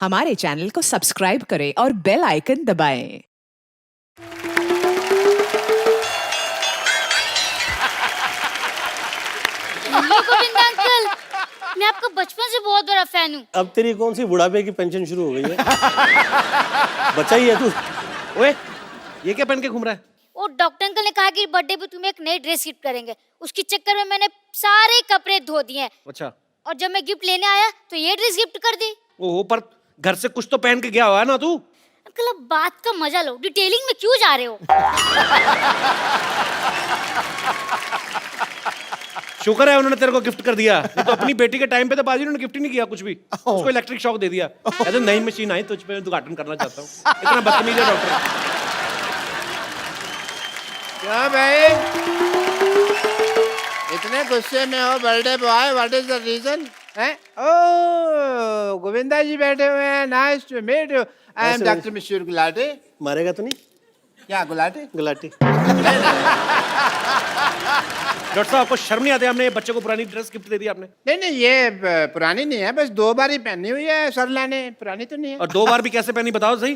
हमारे चैनल को सब्सक्राइब करें और बेल आइकन दबाएं। गोविंद अंकल, मैं आपका बचपन से बहुत बड़ा फैन हूँ। अब तेरी कौन सी बुढ़ापे की पेंशन शुरू हो गई है? बच्चा ही है तू। ओए, ये क्या पहन के घूम रहा है? वो डॉक्टर अंकल ने कहा कि बर्थडे पे तुम्हें एक नई ड्रेस गिफ्ट करेंगे। उसके चक्कर में मैंने सारे कपड़े धो दिए हैं। अच्छा। और जब मैं गिफ्ट लेने आया तो ये ड्रेस गिफ्ट कर दी। ओहो, पर घर से कुछ तो पहन के गया हुआ है ना तू? अंकल अब बात का मजा लो, डिटेलिंग में क्यों जा रहे हो? शुक्र है उन्होंने तेरे को गिफ्ट कर दिया, नहीं तो अपनी बेटी के टाइम पे तो बाजी उन्होंने गिफ्ट ही नहीं किया कुछ भी। उसको इलेक्ट्रिक शॉक दे दिया। ऐसे नई मशीन आई तुझ पे उद्घाटन करना चाहता हूँ। इतना बदतमीज है डॉक्टर। क्या भाई इतने गुस्से में हो? Birthday boy, what is the reason? Oh, Govinda ji बैठे हुए हैं। Nice to meet you. I am doctor Mishra Gulati. मारेगा तो नहीं? क्या गुलाटी? गुलाटी। डॉक्टर साहब, आपको शर्म नहीं आती? हमने बच्चे को पुरानी ड्रेस गिफ्ट दे दी आपने। नहीं नहीं, ये पुरानी नहीं है, बस 2 बार ही पहनी हुई है सरला ने, पुरानी तो नहीं है। और 2 बार भी कैसे पहनी बताओ सही?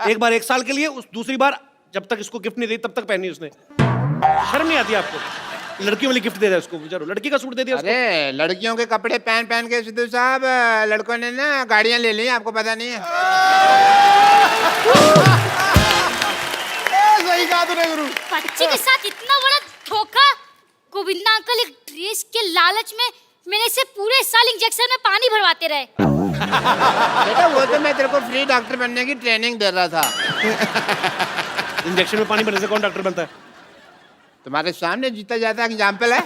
एक बार 1 साल के लिए, उस दूसरी बार जब तक इसको गिफ्ट नहीं दी तब तक पहनी उसने। शर्म नहीं आती आपको? लड़कियों वाली गिफ्ट दे दिया उसको, बेचारो लड़की का सूट दे दिया उसको। अरे लड़कियों के कपड़े पहन पहन के सिद्धू साहब लड़कों ने ना गाड़ियां ले ली, आपको पता नहीं है? सही कहा तूने गुरु। बच्चे के साथ इतना बड़ा धोखा। गोविंदा अंकल एक ड्रेस के लालच में मैंने इसे पूरे साल इंजेक्शन में पानी भरवाते रहे। बेटा वो तो मैं तेरे को फ्री डॉक्टर बनने की ट्रेनिंग दे रहा था। इंजेक्शन में पानी भरने से कौन डॉक्टर बनता है? तुम्हारे सामने जीता जाता एग्जाम्पल है।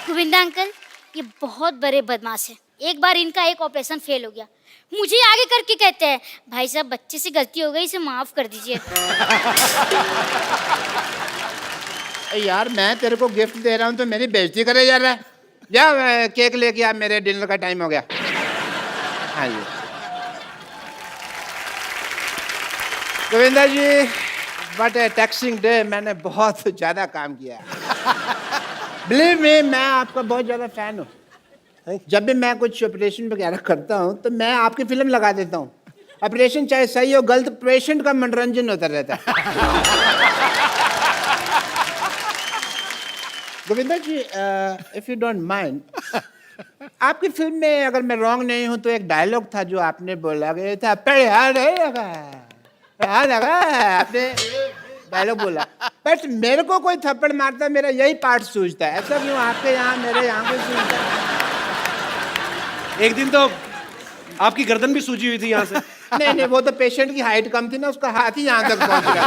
गोविंदा अंकल, ये बहुत बड़े बदमाश है। एक बार इनका एक ऑपरेशन फेल हो गया, मुझे आगे करके कहते हैं भाई साहब बच्चे से गलती हो गई, इसे माफ कर दीजिए। यार मैं तेरे को गिफ्ट दे रहा हूँ तो मेरी बेइज्जती करे जा रहा है। जा केक लेके आ, मेरे डिनर का टाइम हो गया। हाँ जी गोविंदा जी, बट टैक्सिंग डे, मैंने बहुत ज़्यादा काम किया है। बिलीव मी, मैं आपका बहुत ज़्यादा फैन हूँ। जब भी मैं कुछ ऑपरेशन वगैरह करता हूँ तो मैं आपकी फिल्म लगा देता हूँ। ऑपरेशन चाहे सही हो गलत, पेशेंट का मनोरंजन होता रहता है। गोविंदा जी, इफ यू डोंट माइंड, आपकी फिल्म में अगर मैं रॉन्ग नहीं हूँ तो एक डायलॉग था जो आपने बोला गया था, आपने डायलॉग बोला, बट मेरे को कोई थप्पड़ मारता मेरा यही पार्ट सूझता है। ऐसा क्यों आपके यहाँ मेरे यहाँ पे सूझता है? एक दिन तो आपकी गर्दन भी सूजी हुई थी यहाँ से। नहीं नहीं, वो तो पेशेंट की हाइट कम थी ना, उसका हाथ ही यहाँ तक पहुँच रहा।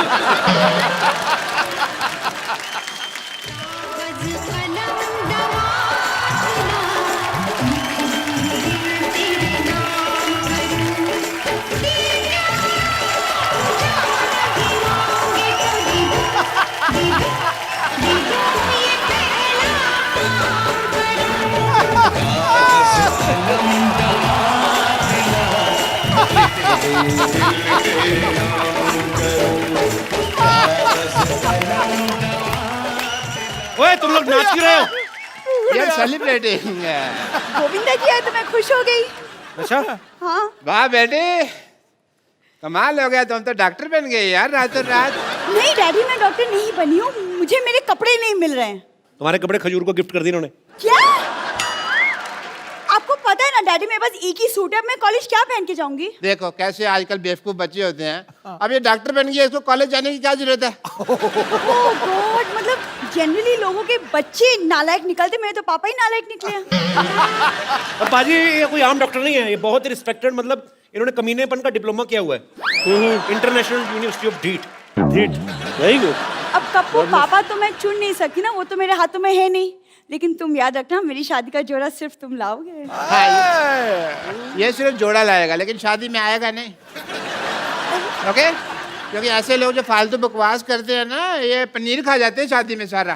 ओए, तुम लोग नाच क्यों रहे हो? यार सेलिब्रेटिंग। गोविंदा जी आए तो मैं खुश हो गई। अच्छा, हाँ, वाह बेटे, कमाल हो गया, तुम तो डॉक्टर बन गए यार रातों रात। नहीं डैडी, मैं डॉक्टर नहीं बनी हूँ, मुझे मेरे कपड़े नहीं मिल रहे हैं। तुम्हारे कपड़े खजूर को गिफ्ट कर दिए इन्होंने। क्या? आपको पता है ना डैडी, मेरे पास एक ही सूट है, मैं कॉलेज क्या पहन के जाऊंगी? देखो कैसे आजकल बेवकूफ बच्चे होते हैं। अब ये डॉक्टर बन गया, इसको कॉलेज जाने की क्या जरूरत है? ओह गॉड, मतलब जनरली लोगों के बच्चे नालायक निकलते, मेरे तो पापा ही नालायक निकले हैं। और बाजी ये कोई आम डॉक्टर नहीं है, ये बहुत ही रिस्पेक्टेड, मतलब इन्होंने कमीनेपन का डिप्लोमा किया हुआ है इंटरनेशनल यूनिवर्सिटी ऑफ ढीठ। Very good. अब कप्पू पापा तो मैं चुन नहीं सकती ना, वो तो मेरे हाथों में है नहीं, लेकिन तुम याद रखना मेरी शादी का जोड़ा सिर्फ तुम लाओगे। हाँ, ये सिर्फ जोड़ा लाएगा लेकिन शादी में आएगा नहीं। ओके? क्योंकि ऐसे लोग जो फालतू बकवास करते हैं ना, ये पनीर खा जाते हैं शादी में सारा।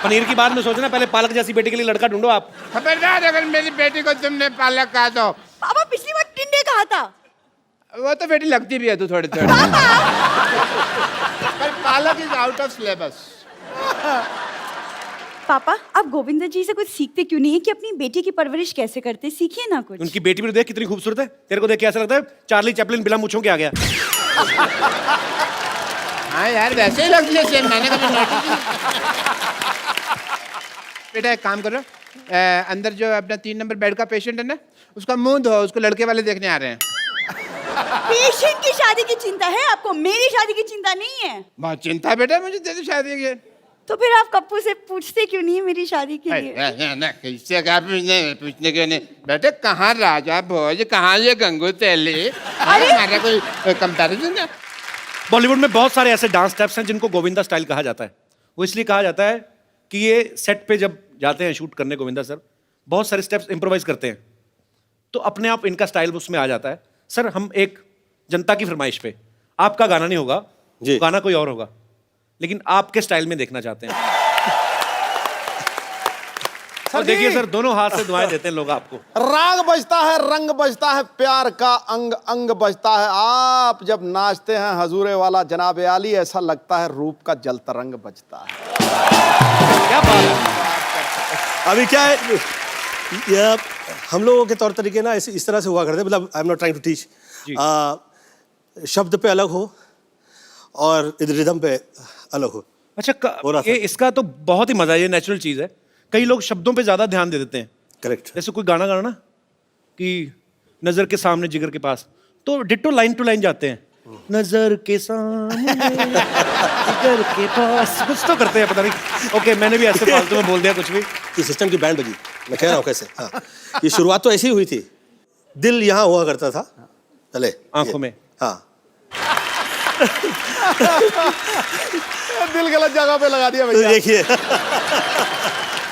पनीर की बात में सोचना, पहले पालक जैसी बेटी के लिए लड़का ढूंढो आप। खबरदार अगर मेरी बेटी को तुमने पालक कहा तो। पापा पिछली बार टिंडे कहा था। वो तो बेटी लगती भी है तू थोड़ी थोड़ी। पर पालक इज आउट ऑफ सिलेबस। पापा आप गोविंदा जी से कुछ सीखते क्यों नहीं है कि अपनी बेटी की परवरिश कैसे करते, सीखिए ना कुछ। उनकी बेटी भी तो देख कितनी खूबसूरत है, तेरे को देख के ऐसा लगता है चार्ली चैपलिन बिना मूंछों के आ गया। हाँ यार वैसे ही लगती है सेम, मैंने कभी नोटिस नहीं। बेटा एक काम करो, अंदर जो अपना 3 नंबर बेड का पेशेंट है ना, उसका मुंह धो, उसको लड़के वाले देखने आ रहे हैं। पेशेंट की शादी की चिंता है आपको, मेरी शादी की चिंता नहीं है। बहुत चिंता है बेटा मुझे तेरी शादी की। तो फिर आप कप्पू से पूछते क्यों नहीं है मेरी शादी के लिए? किससे कहा पूछने के नहीं बेटे, कहाँ राजा भोज, कहाँ ये गंगू तेली, हमारा कोई कंपैरिजन है? बॉलीवुड में बहुत सारे ऐसे डांस स्टेप्स हैं जिनको गोविंदा स्टाइल कहा जाता है। वो इसलिए कहा जाता है कि ये सेट पे जब जाते हैं शूट करने गोविंदा सर, बहुत सारे स्टेप्स इम्प्रोवाइज करते हैं, तो अपने आप इनका स्टाइल उसमें आ जाता है। सर हम एक जनता की फरमाइश पे, आपका गाना नहीं होगा जी, गाना कोई और होगा, लेकिन आपके स्टाइल में देखना चाहते हैं। और देखिए सर, दोनों हाथ से दुआएं देते हैं लोग आपको। राग बजता है, रंग बजता है, प्यार का अंग अंग बजता है। आप जब नाचते हैं हजूरे वाला जनाब आली, ऐसा लगता है रूप का जल तरंग बजता है। क्या बात है। अभी क्या है, ये हम लोगों के तौर तरीके ना इस तरह से हुआ करते हैं, मतलब I am not trying to teach, शब्द पे अलग हो और रिदम पे अलग हो। अच्छा हो रहा था। ये इसका तो बहुत ही मजा है, ये नेचुरल चीज है। कई लोग शब्दों पे ज्यादा ध्यान दे देते हैं। करेक्ट। जैसे कोई गाना गाना ना कि नजर के सामने जिगर के पास, तो डिट्टो लाइन टू लाइन जाते हैं, नजर के सामने जिगर के पास, कुछ तो करते हैं पता नहीं। ओके मैंने भी ऐसे फालतू में बोल दिया कुछ भी। ये सिस्टम की बैंड बजी, मैं कह रहा हूँ कैसे। हाँ, ये शुरुआत तो ऐसी ही हुई थी, दिल यहाँ हुआ करता था चले आंखों में। हाँ दिल गलत जगह पे लगा दिया तो भैया। देखिए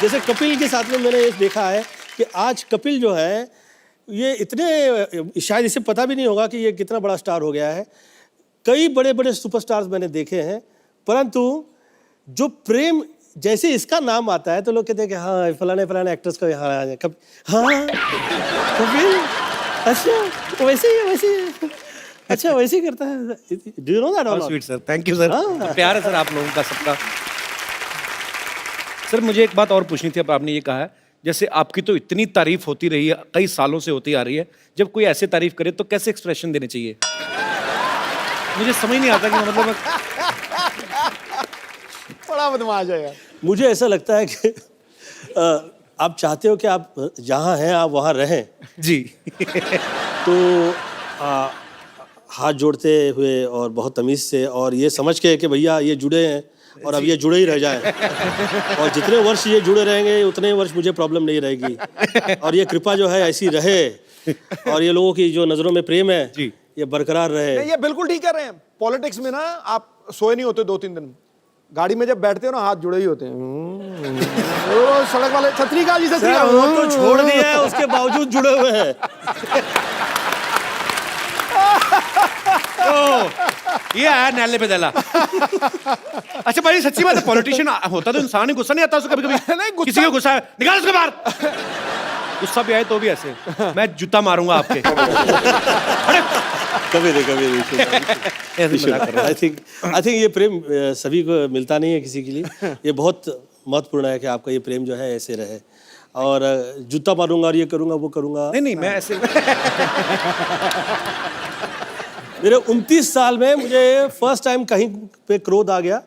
जैसे कपिल के साथ में मैंने ये देखा है कि आज कपिल जो है ये इतने, शायद इसे पता भी नहीं होगा कि ये कितना बड़ा स्टार हो गया है। कई बड़े बड़े सुपरस्टार्स मैंने देखे हैं, परंतु जो प्रेम जैसे इसका नाम आता है तो लोग कहते हैं कि हाँ फलाने फलाने एक्टर्स को यहाँ आ जाए कब, हाँ कपिल, अच्छा वैसे ही अच्छा वैसे ही करता है। Do you know that? Sweet sir, thank you sir. हाँ। प्यार है सर आप लोगों का सबका। सर मुझे एक बात और पूछनी थी। अब आपने ये कहा है, जैसे आपकी तो इतनी तारीफ होती रही है, कई सालों से होती आ रही है, जब कोई ऐसे तारीफ करे तो कैसे एक्सप्रेशन देने चाहिए? मुझे समझ नहीं आता कि मतलब बड़ा बदमाश है यार। मुझे ऐसा लगता है कि आप चाहते हो कि आप जहाँ हैं आप वहाँ रहें जी। तो हाथ जोड़ते हुए और बहुत तमीज़ से और ये समझ के कि भैया ये जुड़े हैं और अब ये जुड़े ही रह जाएं और जितने वर्ष ये जुड़े रहेंगे उतने वर्ष मुझे प्रॉब्लम नहीं रहेगी और ये कृपा जो है ऐसी रहे और ये लोगों की जो नज़रों में प्रेम है जी, ये बरकरार रहे। नहीं, ये बिल्कुल ठीक कर रहे हैं। पॉलिटिक्स में ना आप सोए नहीं होते 2-3 दिन, गाड़ी में जब बैठते हो ना हाथ जुड़े ही होते हैं। वो सड़क वाले छतरी का जी से वो तो छोड़ दिया है, उसके बावजूद जुड़े हुए हैं। ये आया नैले पे दला। अच्छा भाई सच्ची बात है, पॉलिटिशियन होता तो इंसान ही, गुस्सा नहीं आता उसको कभी कभी? नहीं, गुस्सा- किसी को गुस्सा है निकाल उसको बाहर। गुस्सा भी आए तो भी ऐसे मैं जूता मारूंगा आपके। कभी नहीं आई थिंक ये प्रेम सभी को मिलता नहीं है किसी के लिए। ये बहुत महत्वपूर्ण है कि आपका ये प्रेम जो है ऐसे रहे और जूता मारूंगा और ये करूंगा वो करूंगा। नहीं मैं ऐसे मेरे 29 साल में मुझे फर्स्ट टाइम कहीं पे क्रोध आ गया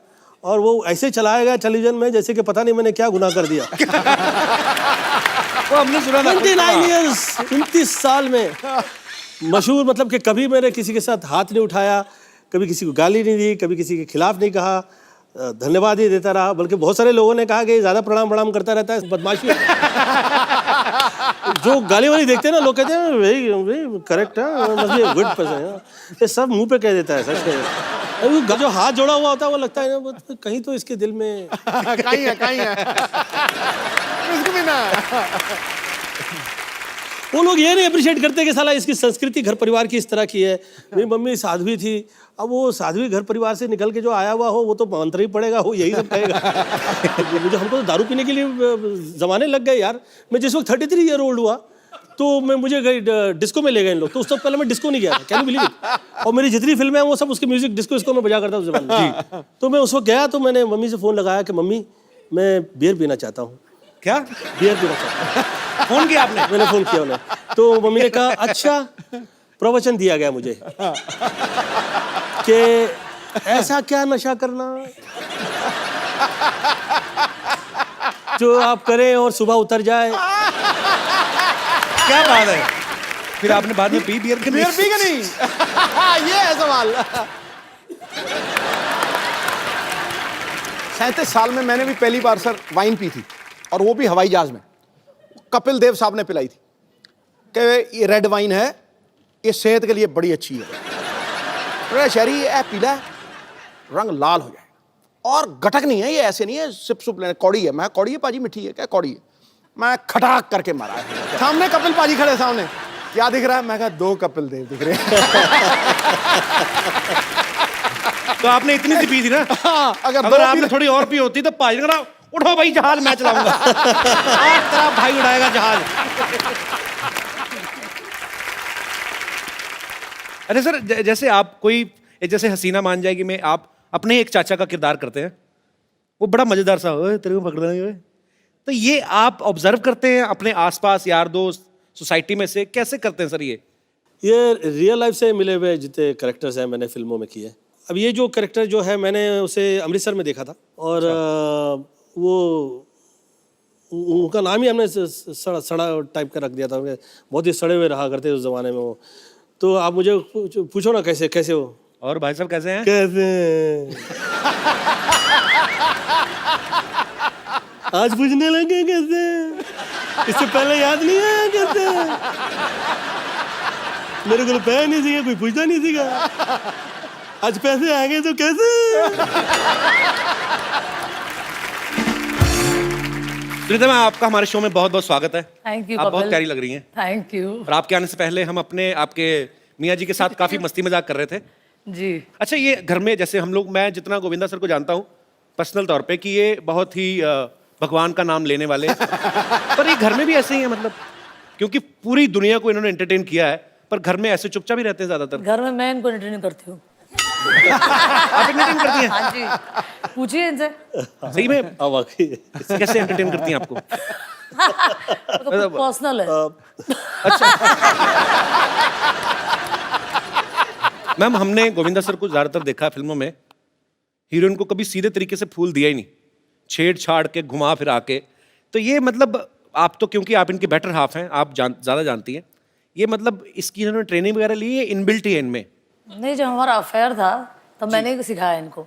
और वो ऐसे चलाया गया टेलीविजन में जैसे कि पता नहीं मैंने क्या गुनाह कर दिया। वो हमने सुना था। 29 years, 29 साल में मशहूर, मतलब कि कभी मैंने किसी के साथ हाथ नहीं उठाया, कभी किसी को गाली नहीं दी, कभी किसी के खिलाफ नहीं कहा, धन्यवाद ही देता रहा। बल्कि बहुत सारे लोगों ने कहा कि ज़्यादा प्रणाम करता रहता है, बदमाशी। जो गाली वाली देखते हैं ना लोग कहते हैं वेरी करेक्ट है, गुड पर्सन, ये सब मुंह पे कह देता है, सच कह। जो हाथ जोड़ा हुआ होता है वो लगता है ना कहीं तो इसके दिल में कहीं है इसको भी ना। वो लोग ये नहीं अप्रिशिएट करते कि साला इसकी संस्कृति घर परिवार की इस तरह की है। मेरी मम्मी साध्वी थी, अब वो साध्वी घर परिवार से निकल के जो आया हुआ हो वो तो मंत्र ही पड़ेगा, वो यही सब कहेगा। मुझे हमको तो दारू पीने के लिए जमाने लग गए यार। मैं जिस वक्त 33 ईयर ओल्ड हुआ तो मुझे डिस्को में ले गए इन लोग, तो उस वक्त पहले मैं डिस्को नहीं गया था, कैन यू बिलीव इट। और मेरी जितनी फिल्में हैं वो सब उसके म्यूजिक डिस्को में बजा करता उस जमाने में। तो मैं उस वक्त गया तो मैंने मम्मी से फ़ोन लगाया कि मम्मी मैं बियर पीना चाहता हूँ, क्या बियर पीना चाहता हूँ। फोन किया आपने? मैंने फोन किया उन्हें, तो मम्मी ने कहा अच्छा, प्रवचन दिया गया मुझे कि ऐसा क्या नशा करना जो आप करें और सुबह उतर जाए। क्या बात है? फिर आपने बाद में पी बियर? बियर पी के नहीं ये है सवाल। 37 साल में मैंने भी पहली बार सर वाइन पी थी, और वो भी हवाई जहाज में। कपिल देव साहब ने पिलाई थी कि ये रेड वाइन है, ये सेहत के लिए बड़ी अच्छी है। तो शहरी ये पीला है, रंग लाल हो जाए, और गटक नहीं है, ये ऐसे नहीं है सिप सुप लेने, कौड़ी है। मैं कौड़ी है पाजी, मिठी है क्या? कौड़ी है। मैं खटाक करके मारा है। सामने कपिल पाजी खड़े, सामने क्या दिख रहा है? मैं कहा 2 कपिल देव दिख रहे हैं। तो आपने इतनी सी पी थी ना? अगर अगर आपने थोड़ी और पी होती तो पाजी ने कहा उठो भाई जहाज मैं चलाऊंगा। आज तेरा भाई उड़ाएगा जहाज। अरे सर जैसे आप कोई जैसे हसीना मान जाएगी में आप अपने एक चाचा का किरदार करते हैं, वो बड़ा मजेदार सा, ओए तेरे को पकड़ना नहीं, ओए। तो ये आप ऑब्जर्व करते हैं अपने आसपास यार दोस्त सोसाइटी में से, कैसे करते हैं सर ये रियल लाइफ से मिले हुए जितने करेक्टर्स हैं मैंने फिल्मों में किए। अब ये जो करेक्टर जो है मैंने उसे अमृतसर में देखा था, और वो उनका नाम ही हमने सड़ा टाइप का रख दिया था। बहुत ही सड़े हुए रहा करते उस जमाने में वो। तो आप मुझे पूछो ना कैसे कैसे हो। और भाई साहब कैसे हैं? कैसे आज पूछने लगे कैसे? इससे पहले याद नहीं आया कैसे? मेरे को तो पैसे नहीं सीखा, कोई पूछता नहीं सीखा। आज पैसे आएंगे तो कैसे? सुनीता मैम, आपका हमारे शो में बहुत बहुत स्वागत है। Thank you. आप बहुत प्यारी लग रही हैं। Thank you. और आपके आने से पहले हम अपने आपके मियाँ जी के साथ काफी मस्ती मजाक कर रहे थे। जी। अच्छा, ये घर में जैसे हम लोग, मैं जितना गोविंदा सर को जानता हूँ पर्सनल तौर पे कि ये बहुत ही भगवान का नाम लेने वाले, पर ये घर में भी ऐसे ही है, मतलब क्योंकि पूरी दुनिया को इन्होंने एंटरटेन किया है, पर घर में ऐसे चुपचाप ही रहते हैं ज्यादातर। घर में मैं इनको एंटरटेन करती हूँ। आप एंटरटेन करती हैं? हाँ जी, पूछिए इनसे। सही में? वाकई कैसे एंटरटेन करती हैं आपको? वो तो पर्सनल है। मैम, हमने गोविंदा सर को ज्यादातर देखा फिल्मों में, हीरोइन को कभी सीधे तरीके से फूल दिया ही नहीं, छेड़-छाड़ के घुमा फिरा के। तो ये मतलब आप तो, क्योंकि आप इनके बेटर हाफ हैं, आप ज्यादा जानती हैं, ये मतलब इसकी इन्होंने ट्रेनिंग वगैरह ली है, इनबिल्ट ही है इनमें? नहीं, जब हमारा अफेयर था तब मैंने सिखाया इनको।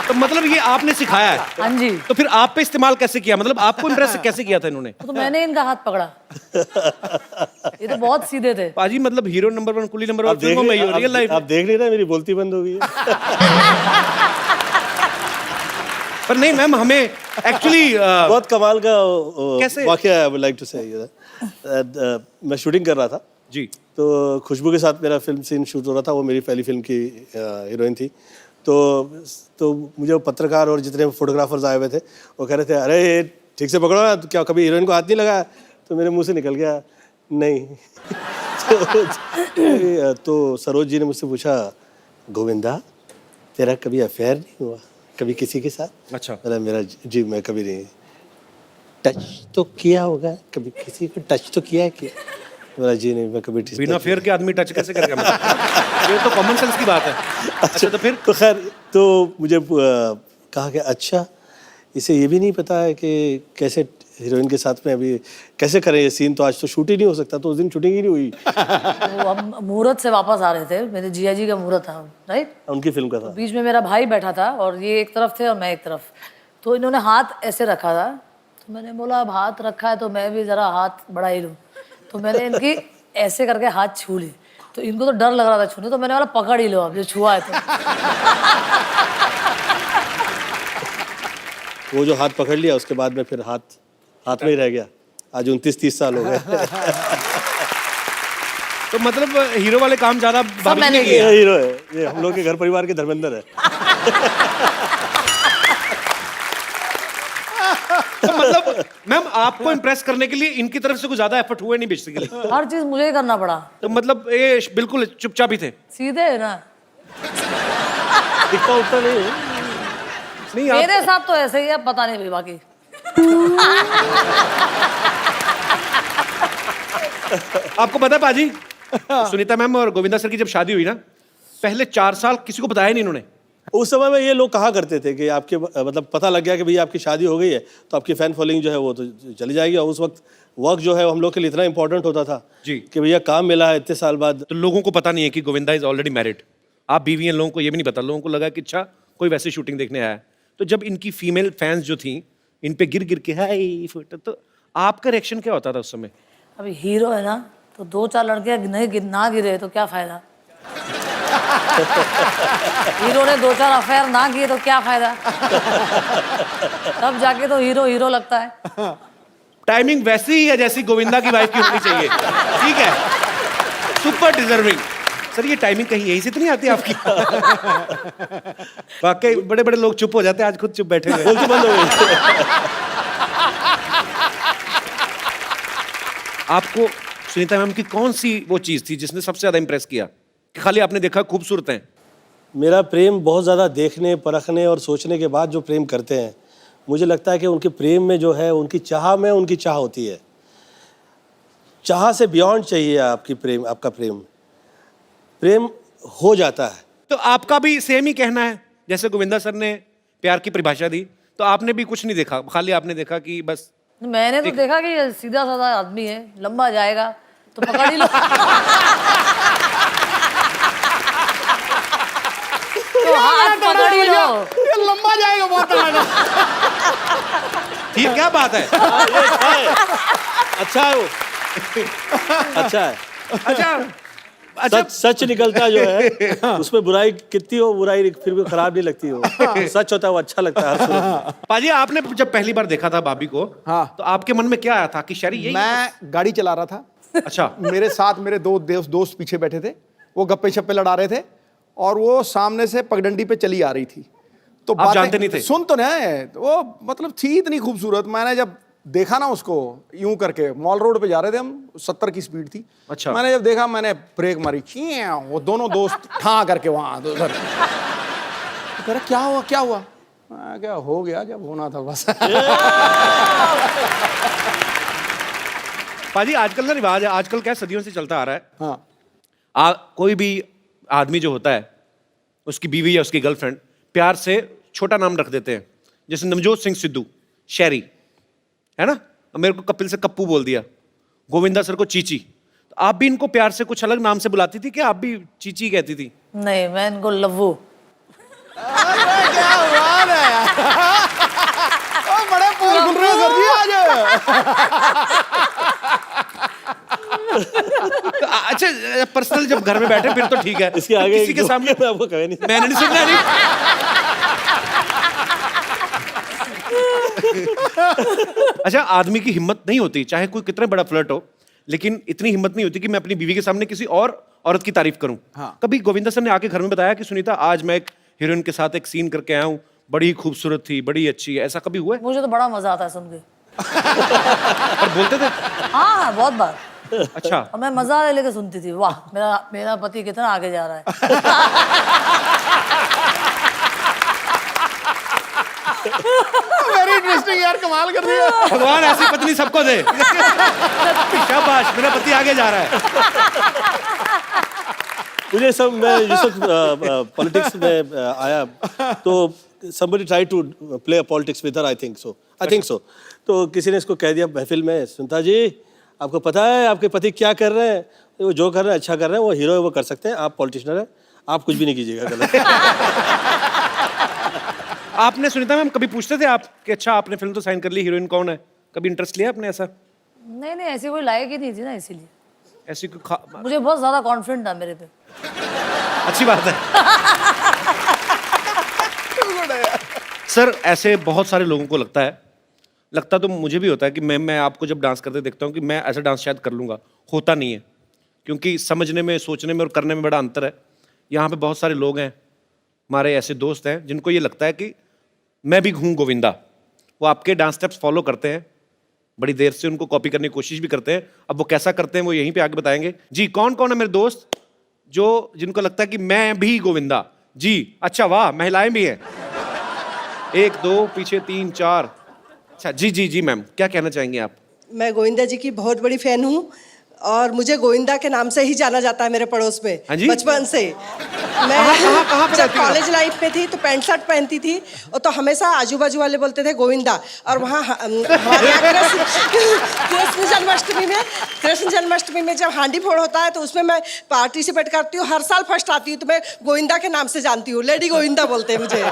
तो मतलब ये आपने सिखाया है? हाँ जी। तो फिर आप पे इस्तेमाल कैसे किया, मतलब आपको इम्प्रेस कैसे किया था इन्होंने? तो मैंने इनका हाथ पकड़ा। ये तो बहुत सीधे थे पाजी, मतलब हीरो नंबर 1, कुली नंबर 1 फिल्मों में ही हो, रियल लाइफ आप देख नहीं रहे, मेरी बोलती बंद हो गई है। पर नहीं मैम, हमें एक्चुअली बहुत कमाल का कैसे? वाकया, आई वुड लाइक टू से। मैं शूटिंग कर रहा था जी, तो खुशबू के साथ मेरा फिल्म सीन शूट हो रहा था। वो मेरी पहली फिल्म की हीरोइन थी। तो मुझे वो पत्रकार और जितने फोटोग्राफर्स आए हुए थे वो कह रहे थे, अरे ये ठीक से पकड़ो ना, तो क्या कभी हीरोइन को हाथ नहीं लगा? तो मेरे मुंह से निकल गया नहीं। तो सरोज जी ने मुझसे पूछा, गोविंदा तेरा कभी अफेयर नहीं हुआ कभी किसी के साथ? अच्छा। मेरा जी मैं कभी नहीं। टच तो किया होगा कभी, किसी को टच तो किया है क्या? मेरा जी नहीं, मैं कभी बिना फेयर के आदमी टच कैसे करेगा? मतलब ये तो कॉमन सेंस की बात है। अच्छा, तो फिर तो खैर, तो मुझे कहा कि अच्छा, इसे ये भी नहीं पता है कि कैसे हीरोइन के साथ में अभी कैसे करें ये सीन, तो आज तो शूट ही नहीं हो सकता। तो उस दिन शूटिंग ही नहीं हुई। वो हम मुहूर्त से वापस आ रहे थे, मेरे जिया जी का मुहूर्त था, राइट? उनकी फिल्म का था। बीच में मेरा भाई बैठा था और ये एक तरफ थे और मैं एक तरफ। तो इन्होंने हाथ ऐसे रखा था, तो मैंने बोला अब हाथ रखा है तो मैं भी जरा हाथ बढ़ा ही लूँ। तो मैंने इनकी ऐसे करके हाथ छू ली, तो इनको तो डर लग रहा था छूने, तो मैंने बोला पकड़ ही लो अब जो छुआ है तो। वो जो हाथ पकड़ लिया उसके बाद में फिर हाथ में ही रह गया। आज 29-30 साल हो गए। तो मतलब हीरो वाले काम ज्यादा भाभी मैंने ने किए। ये हीरो है, ये हम लोग के घर परिवार के धर्मेंद्र है। तो मतलब मैम, आपको इम्प्रेस करने के लिए इनकी तरफ से कुछ ज्यादा एफर्ट हुए नहीं बेसिकली? हर चीज मुझे ही करना पड़ा। तो मतलब ये बिल्कुल चुपचाप ही थे? सीधे है ना। दिखता उठता नहीं है। नहीं आप मेरे साथ तो ऐसे ही है, पता नहीं भाई बाकी। आपको पता है पाजी, सुनीता मैम और गोविंदा सर की जब शादी हुई ना, पहले 4 साल किसी को बताया नहीं इन्होंने। उस समय में ये लोग कहा करते थे कि आपके मतलब पता लग गया कि भैया आपकी शादी हो गई है तो आपकी फैन फॉलोइंग जो है वो तो चली जाएगी। और उस वक्त वर्क जो है हम लोग के लिए इतना इंपॉर्टेंट होता था जी। कि भैया काम मिला है इतने साल बाद। तो लोगों को पता नहीं है कि गोविंदा इज ऑलरेडी मैरिड। आप बीवी हैं, लोगों को ये भी नहीं पता। लोगों को लगा कि अच्छा कोई वैसे शूटिंग देखने आया है। तो जब इनकी फीमेल फैंस जो थी इन पे गिर गिर के हाय फोटो, तो आपका रिएक्शन क्या होता था उस समय? अभी हीरो है ना, तो 2-4 लड़कियां ना गिरे तो क्या फायदा। हीरो ने 2-4 अफेयर ना किए तो क्या फायदा। तब जाके तो हीरो हीरो लगता है। टाइमिंग वैसी ही है जैसी गोविंदा की वाइफ की होनी चाहिए। ठीक है, सुपर डिजर्विंग। सर ये टाइमिंग कहीं यहीं से तो नहीं आती आपकी? वाकई बड़े बड़े लोग चुप हो जाते हैं, आज खुद चुप बैठे हुए। बोलती बंद हो गई। आपको सुनीता मैम की कौन सी वो चीज थी जिसने सबसे ज्यादा इंप्रेस किया? कि खाली आपने देखा खूबसूरत हैं? मेरा प्रेम बहुत ज़्यादा देखने परखने और सोचने के बाद जो प्रेम करते हैं, मुझे लगता है कि उनके प्रेम में जो है उनकी चाह में उनकी चाह होती है। चाह से बियॉन्ड चाहिए आपकी प्रेम, आपका प्रेम हो जाता है। तो आपका भी सेम ही कहना है जैसे गोविंदा सर ने प्यार की परिभाषा दी, तो आपने भी कुछ नहीं देखा, खाली आपने देखा कि बस मैंने तो देखा कि ये सीधा साधा आदमी है, लंबा जाएगा तो पकड़ ही लो। तो हाथ पकड़ ही लो। ये लंबा जाएगा बहुत लंबा। ठीक, क्या बात है। अच्छा है वो। अच्छा है। अच्छा सच निकलता जो है उसमें बुराई कितनी हो, बुराई फिर भी खराब नहीं लगती हो। सच होता है वो अच्छा लगता है हर सूरत में। पाजी, आपने जब पहली बार देखा था भाभी को, हाँ। तो आपके मन में क्या आया था कि शरी यही? मैं गाड़ी चला रहा था। अच्छा। मेरे साथ मेरे दो दोस्त पीछे बैठे थे, वो गप्पे शप्पे लड़ा रहे थे और वो सामने से पगडंडी पे चली आ रही थी। तो आप जानते नहीं थे? सुन तो नहीं, वो मतलब थी इतनी खूबसूरत। मैंने जब देखा ना उसको यूं करके, मॉल रोड पे जा रहे थे हम, 70 की स्पीड थी। अच्छा। मैंने जब देखा मैंने ब्रेक मारी, वो दोनों दोस्त ठां करके वहां उधर। तो कह रहा क्या हुआ क्या हुआ? मैं क्या हो गया जब होना था बस। पाजी आजकल ना रिवाज है, आजकल क्या सदियों से चलता आ रहा है। हाँ। कोई भी आदमी जो होता है, उसकी बीवी या उसकी गर्लफ्रेंड प्यार से छोटा नाम रख देते हैं। जैसे नवजोत सिंह सिद्धू शैरी है ना, मेरे को कपिल से कप्पू बोल दिया, गोविंदा सर को चीची। तो आप भी इनको प्यार से कुछ अलग नाम से बुलाती थी कि आप भी चीची कहती थी? नहीं, मैं इनको लव्वू। क्या बात है। बड़े पोल खुल रहे हो सर जी आज। अच्छा, पर्सनल जब घर में बैठे फिर तो ठीक है। इसके आगे किसी के सामने मैं आपको कहे नहीं। मैंने नहीं सुनना नहीं। अच्छा, आदमी की हिम्मत नहीं होती, चाहे कोई कितना बड़ा फ्लर्ट हो, लेकिन इतनी हिम्मत नहीं होती कि मैं अपनी बीवी के सामने किसी और औरत की तारीफ करूं। हाँ। कभी गोविंदा सर ने आके घर में बताया कि सुनीता आज मैं एक हीरोइन के साथ एक सीन करके आया हूँ, बड़ी खूबसूरत थी, बड़ी अच्छी है, ऐसा कभी हुआ है? मुझे तो बड़ा मजा आता है सुन के। और बोलते थे? हाँ, बहुत बार। अच्छा। और मैं मजा ले लेके सुनती थी, वाह मेरा पति कितना आगे जा रहा है। वेरी इंटरेस्टिंग यार, कमाल कर दिया। भगवान ऐसी पत्नी सबको दे। शाबाश, मेरा पति आगे जा रहा है। मुझे सब मैं ये सब पॉलिटिक्स में आया तो somebody tried to play politics with her, I think so। तो किसी ने इसको कह दिया महफिल में, सुनीता जी आपको पता है आपके पति क्या कर रहे हैं? वो जो कर रहे हैं अच्छा कर रहे हैं, वो हीरो है वो कर सकते हैं, आप पॉलिटिशियन हैं, आप कुछ भी नहीं कीजिएगा गलत। आपने सुनीता मैम कभी पूछते थे आप कि अच्छा आपने फिल्म तो साइन कर ली, हीरोइन कौन है? कभी इंटरेस्ट लिया आपने ऐसा? नहीं, ऐसी कोई लायक ही नहीं थी ना, इसीलिए ऐसी मुझे बहुत ज्यादा कॉन्फिडेंट था मेरे पे। अच्छी बात है। सर ऐसे बहुत सारे लोगों को लगता तो मुझे भी होता है कि मैं आपको जब डांस करते देखता हूँ कि मैं ऐसा डांस शायद कर लूँगा, होता नहीं है, क्योंकि समझने में, सोचने में और करने में बड़ा अंतर है। यहाँ पे बहुत सारे लोग हैं, हमारे ऐसे दोस्त हैं जिनको ये लगता है कि मैं भी हूँ गोविंदा। वो आपके डांस स्टेप्स फॉलो करते हैं, बड़ी देर से उनको कॉपी करने की कोशिश भी करते हैं। अब वो कैसा करते हैं वो यहीं पे आगे बताएंगे। जी, कौन कौन है मेरे दोस्त जिनको लगता है कि मैं भी गोविंदा? जी, अच्छा, वाह, महिलाएं भी हैं। 1 2 पीछे 3 4। अच्छा जी जी जी मैम, क्या कहना चाहेंगे आप? मैं गोविंदा जी की बहुत बड़ी फैन हूँ और मुझे गोविंदा के नाम से ही जाना जाता है मेरे पड़ोस में हाँ जी? बचपन से। मैं कहाँ पे जब रहती हैं आप? कॉलेज लाइफ में थी तो पैंट शर्ट पहनती थी और तो हमेशा आजू बाजू वाले बोलते थे गोविंदा। और वहाँ हमारे यहाँ कृष्ण जन्माष्टमी में जब हांडी फोड़ होता है तो उसमें मैं पार्टिसिपेट करती हूँ, हर साल फर्स्ट आती हूँ। तो मैं गोविंदा के नाम से जानती हूँ, लेडी गोविंदा बोलते हैं मुझे।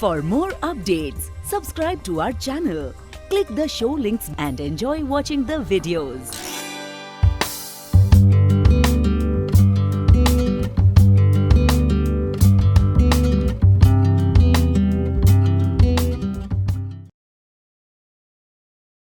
For more updates, subscribe to our channel, click the show links and enjoy watching the videos.